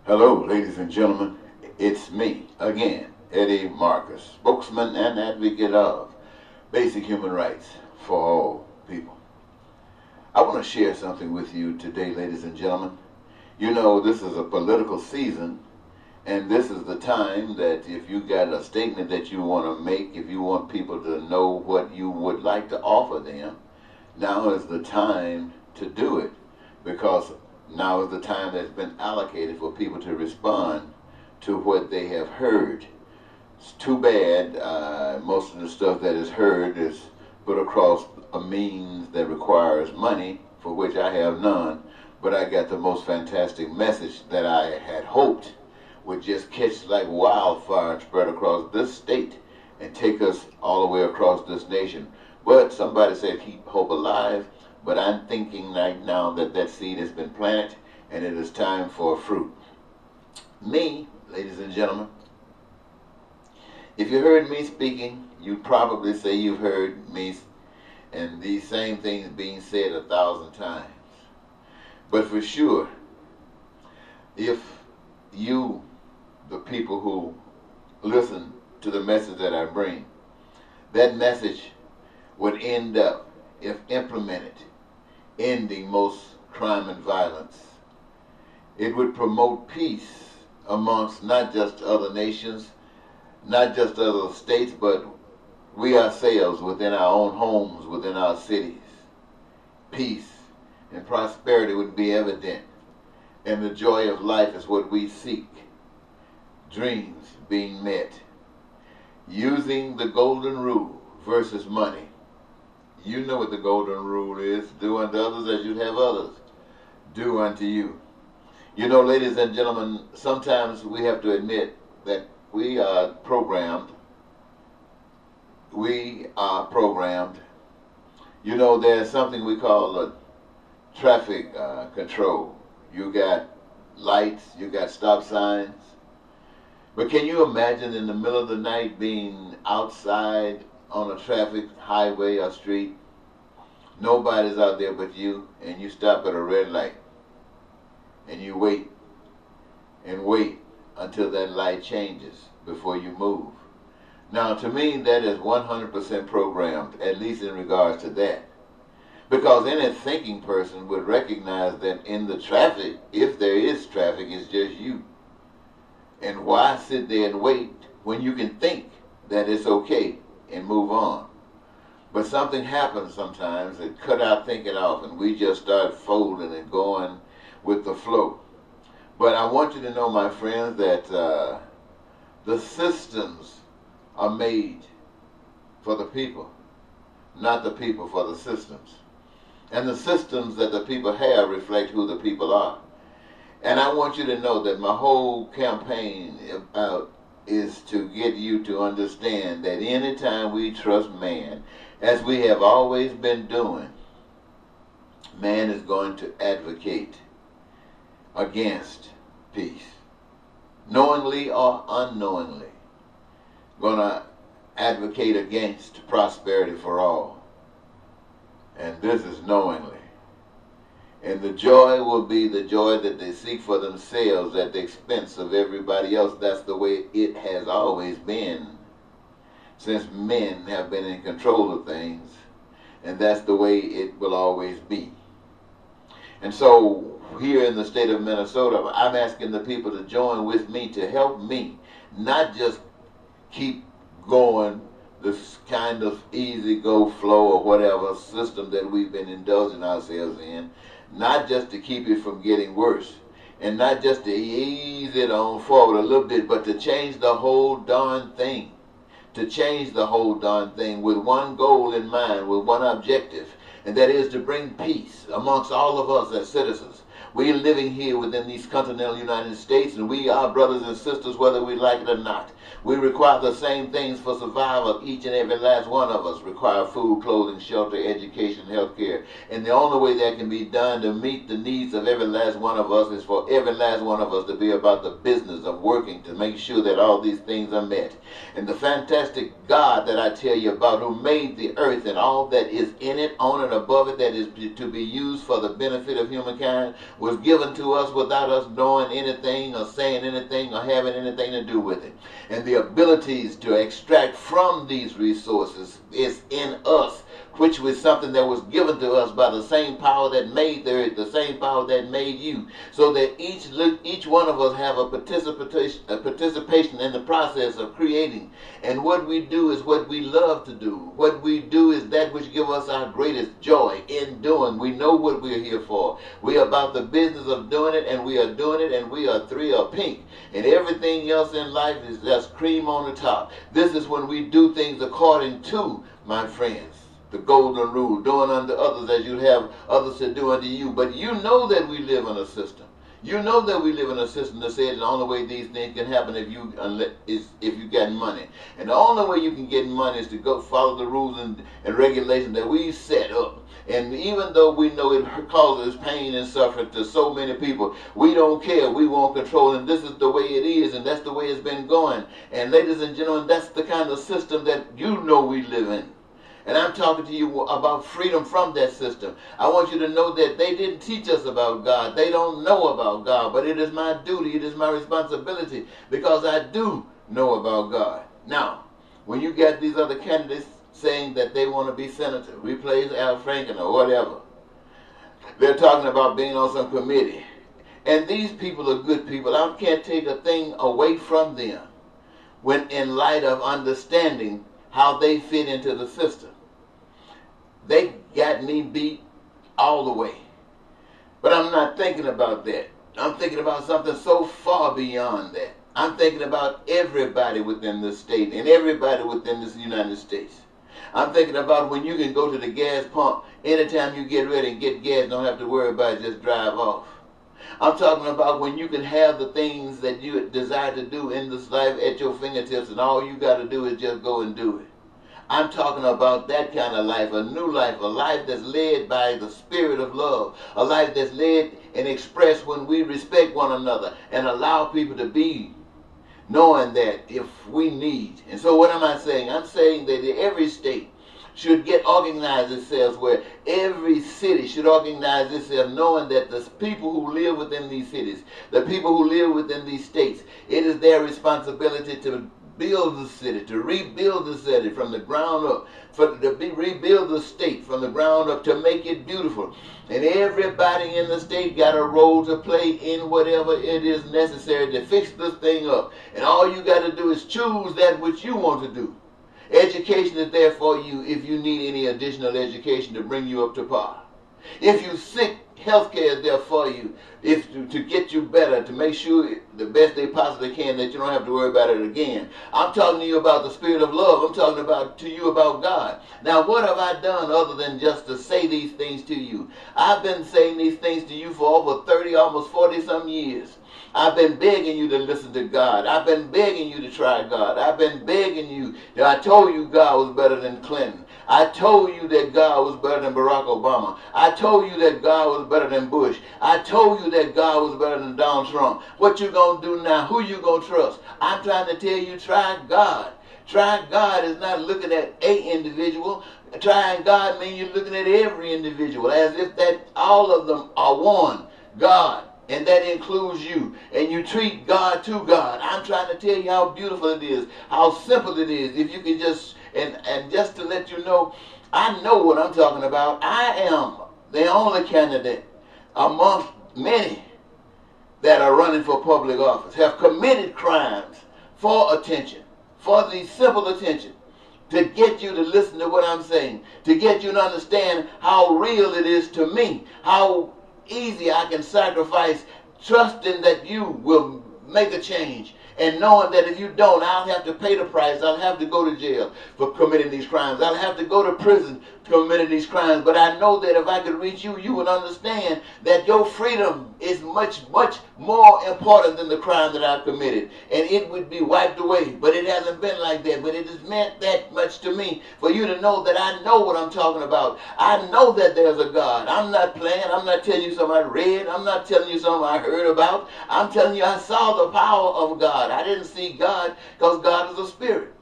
Hello, ladies and gentlemen. It's me again, Eddie Marcus, spokesman and advocate of basic human rights for all people. I want to share something with you today, ladies and gentlemen. You know, this is a political season, and this is the time that if you got a statement that you want to make, if you want people to know what you would like to offer them, now is the time to do it, because now is the time that's been allocated for people to respond to what they have heard. It's too bad most of the stuff that is heard is put across a means that requires money, for which I have none, but I got the most fantastic message that I had hoped would just catch like wildfire and spread across this state and take us all the way across this nation. But somebody said keep hope alive. But I'm thinking right now that that seed has been planted and it is time for fruit. Me, ladies and gentlemen, if you heard me speaking, you'd probably say you've heard me and these same things being said 1,000 times. But for sure, if you, the people who listen to the message that I bring, that message would end up, if implemented, ending most crime and violence. It would promote peace amongst not just other nations, not just other states, but we ourselves within our own homes, within our cities. Peace and prosperity would be evident, and the joy of life is what we seek. Dreams being met. Using the golden rule versus money. You know what the golden rule is. Do unto others as you'd have others do unto you. You know, ladies and gentlemen, sometimes we have to admit that we are programmed. We are programmed. You know, there's something we call traffic control. You got lights, you got stop signs. But can you imagine in the middle of the night being outside on a traffic highway or street, nobody's out there but you, and you stop at a red light and you wait and wait until that light changes before you move. Now, to me, that is 100% programmed, at least in regards to that, because any thinking person would recognize that in the traffic, if there is traffic, it's just you. And why sit there and wait when you can think that it's okay and move on? But something happens sometimes that cut our thinking off, and we just start folding and going with the flow. But I want you to know, my friends, that the systems are made for the people, not the people for the systems. And the systems that the people have reflect who the people are. And I want you to know that my whole campaign is to get you to understand that anytime we trust man, as we have always been doing, man is going to advocate against peace. Knowingly or unknowingly, going to advocate against prosperity for all. And this is knowingly. And the joy will be the joy that they seek for themselves at the expense of everybody else. That's the way it has always been, since men have been in control of things. And that's the way it will always be. And so, here in the state of Minnesota, I'm asking the people to join with me to help me not just keep going this kind of easy go flow or whatever system that we've been indulging ourselves in, not just to keep it from getting worse, and not just to ease it on forward a little bit, but to change the whole darn thing. To change the whole darn thing with one goal in mind, with one objective, and that is to bring peace amongst all of us as citizens. We're living here within these continental United States, and we are brothers and sisters whether we like it or not. We require the same things for survival. Each and every last one of us require food, clothing, shelter, education, health care. And the only way that can be done to meet the needs of every last one of us is for every last one of us to be about the business of working to make sure that all these things are met. And the fantastic God that I tell you about, who made the earth and all that is in it, on and above it, that is to be used for the benefit of humankind, was given to us without us knowing anything or saying anything or having anything to do with it. And the abilities to extract from these resources is in us, which was something that was given to us by the same power that made the earth, the same power that made you, so that each one of us have a participation in the process of creating. And what we do is what we love to do. What we do is that which gives us our greatest joy in doing. We know what we're here for. We are about the business of doing it, and we are doing it, and we are three are pink. And everything else in life is just cream on the top. This is when we do things according to, my friends, the golden rule, doing unto others as you have others to do unto you. But you know that we live in a system. You know that we live in a system that says the only way these things can happen if you get money. And the only way you can get money is to go follow the rules and regulations that we set up. And even though we know it causes pain and suffering to so many people, we don't care. We want control, and this is the way it is, and that's the way it's been going. And ladies and gentlemen, that's the kind of system that you know we live in. And I'm talking to you about freedom from that system. I want you to know that they didn't teach us about God. They don't know about God. But it is my duty, it is my responsibility, because I do know about God. Now, when you get these other candidates saying that they want to be senator, replace Al Franken or whatever, they're talking about being on some committee. And these people are good people. I can't take a thing away from them when in light of understanding how they fit into the system. They got me beat all the way. But I'm not thinking about that. I'm thinking about something so far beyond that. I'm thinking about everybody within the state and everybody within this United States. I'm thinking about when you can go to the gas pump anytime you get ready and get gas, don't have to worry about it, just drive off. I'm talking about when you can have the things that you desire to do in this life at your fingertips, and all you got to do is just go and do it. I'm talking about that kind of life, a new life, a life that's led by the spirit of love, a life that's led and expressed when we respect one another and allow people to be, knowing that if we need. And so what am I saying? I'm saying that every state should get organized itself, where every city should organize itself, knowing that the people who live within these cities, the people who live within these states, it is their responsibility to build the city, to rebuild the city from the ground up, rebuild the state from the ground up, to make it beautiful. And everybody in the state got a role to play in whatever it is necessary to fix this thing up. And all you got to do is choose that which you want to do. Education is there for you if you need any additional education to bring you up to par. If you're sick, healthcare is there for you to get you better, to make sure the best they possibly can that you don't have to worry about it again. I'm talking to you about the spirit of love. I'm talking to you about God. Now, what have I done other than just to say these things to you? I've been saying these things to you for over 30, almost 40 some years. I've been begging you to listen to God. I've been begging you to try God. I've been begging you. I told you God was better than Clinton. I told you that God was better than Barack Obama. I told you that God was better than Bush. I told you that God was better than Donald Trump. What you gonna do now? Who you gonna trust? I'm trying to tell you, try God. Try God is not looking at a individual. Trying God means you're looking at every individual as if that all of them are one. God. And that includes you. And you treat God to God. I'm trying to tell you how beautiful it is, how simple it is. If you can just, and just to let you know, I know what I'm talking about. I am the only candidate among many that are running for public office, have committed crimes for attention, for the simple attention, to get you to listen to what I'm saying, to get you to understand how real it is to me, how easy I can sacrifice, trusting that you will make a change, and knowing that if you don't, I'll have to pay the price. I'll have to go to jail for committing these crimes. I'll have to go to prison for committing these crimes. But I know that if I could reach you, you would understand that your freedom is much, much more important than the crime that I've committed. And it would be wiped away. But it hasn't been like that. But it has meant that much to me for you to know that I know what I'm talking about. I know that there's a God. I'm not playing. I'm not telling you something I read. I'm not telling you something I heard about. I'm telling you I saw the power of God. I didn't see God because God is a spirit.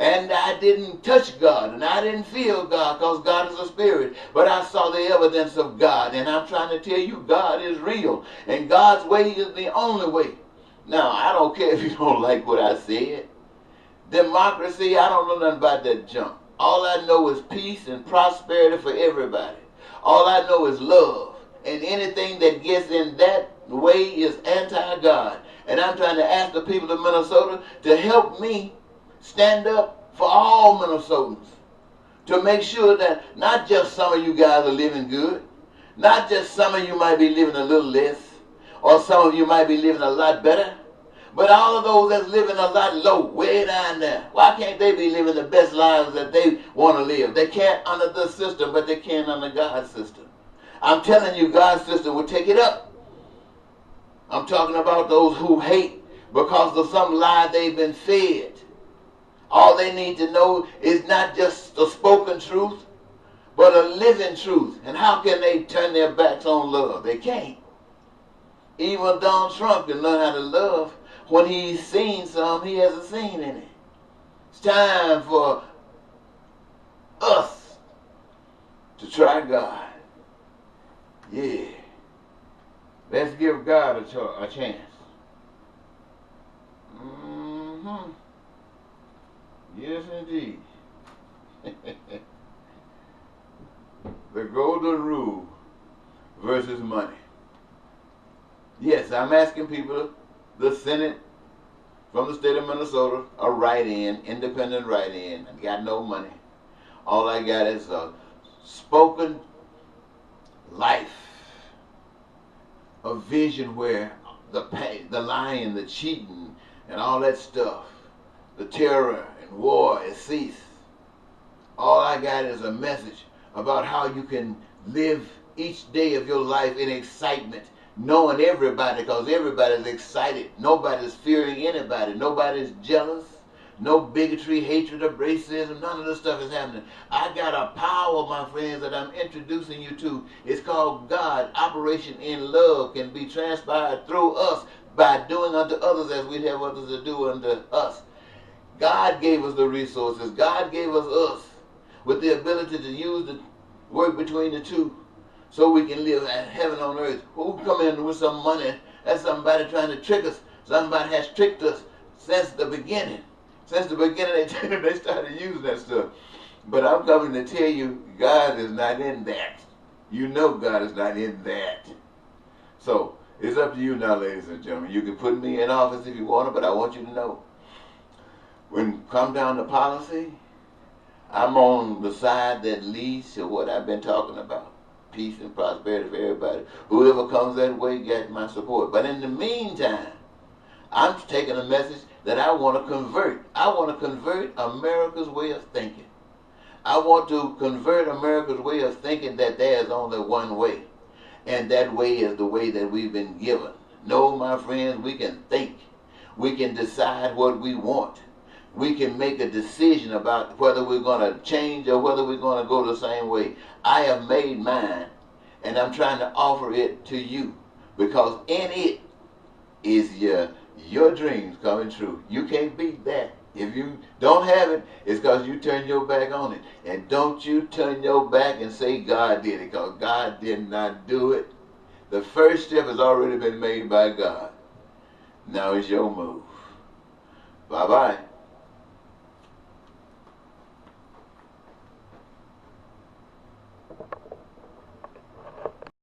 And I didn't touch God, and I didn't feel God, because God is a spirit. But I saw the evidence of God, and I'm trying to tell you, God is real, and God's way is the only way. Now, I don't care if you don't like what I said. Democracy, I don't know nothing about that junk. All I know is peace and prosperity for everybody. All I know is love. And anything that gets in that way is anti-God. And I'm trying to ask the people of Minnesota to help me stand up for all Minnesotans. To make sure that not just some of you guys are living good. Not just some of you might be living a little less. Or some of you might be living a lot better. But all of those that's living a lot low, way down there, why can't they be living the best lives that they want to live? They can't under the system, but they can under God's system. I'm telling you, God's system will take it up. I'm talking about those who hate because of some lie they've been fed. All they need to know is not just a spoken truth, but a living truth. And how can they turn their backs on love? They can't. Even Donald Trump can learn how to love. When he's seen some, he hasn't seen any. It's time for us to try God. Yeah. Let's give God a chance. Mm-hmm. Yes, indeed. The golden rule versus money. Yes, I'm asking people, the Senate from the state of Minnesota, a write-in, independent write-in. I got no money. All I got is a spoken life, a vision where the pain, the lying, the cheating, and all that stuff, the terror and war has ceased. All I got is a message about how you can live each day of your life in excitement, knowing everybody, because everybody's excited. Nobody's fearing anybody. Nobody's jealous. No bigotry, hatred, or racism. None of this stuff is happening. I got a power, my friends, that I'm introducing you to. It's called God. Operation in love can be transpired through us by doing unto others as we'd have others to do unto us. God gave us the resources. God gave us with the ability to use the work between the two, so we can live at heaven on earth. Who come in with some money? That's somebody trying to trick us. Somebody has tricked us since the beginning. Since the beginning, they started using that stuff. But I'm coming to tell you, God is not in that. You know God is not in that. So, it's up to you now, ladies and gentlemen. You can put me in office if you want to, but I want you to know, when it comes down to policy, I'm on the side that leads to what I've been talking about. Peace and prosperity for everybody. Whoever comes that way gets my support. But in the meantime, I'm taking a message that I want to convert. I want to convert America's way of thinking. I want to convert America's way of thinking that there's only one way. And that way is the way that we've been given. No, my friends, we can think. We can decide what we want. We can make a decision about whether we're going to change or whether we're going to go the same way. I have made mine, and I'm trying to offer it to you, because in it is your dreams coming true. You can't beat that. If you don't have it, it's because you turn your back on it. And don't you turn your back and say God did it, because God did not do it. The first step has already been made by God. Now it's your move. Bye-bye.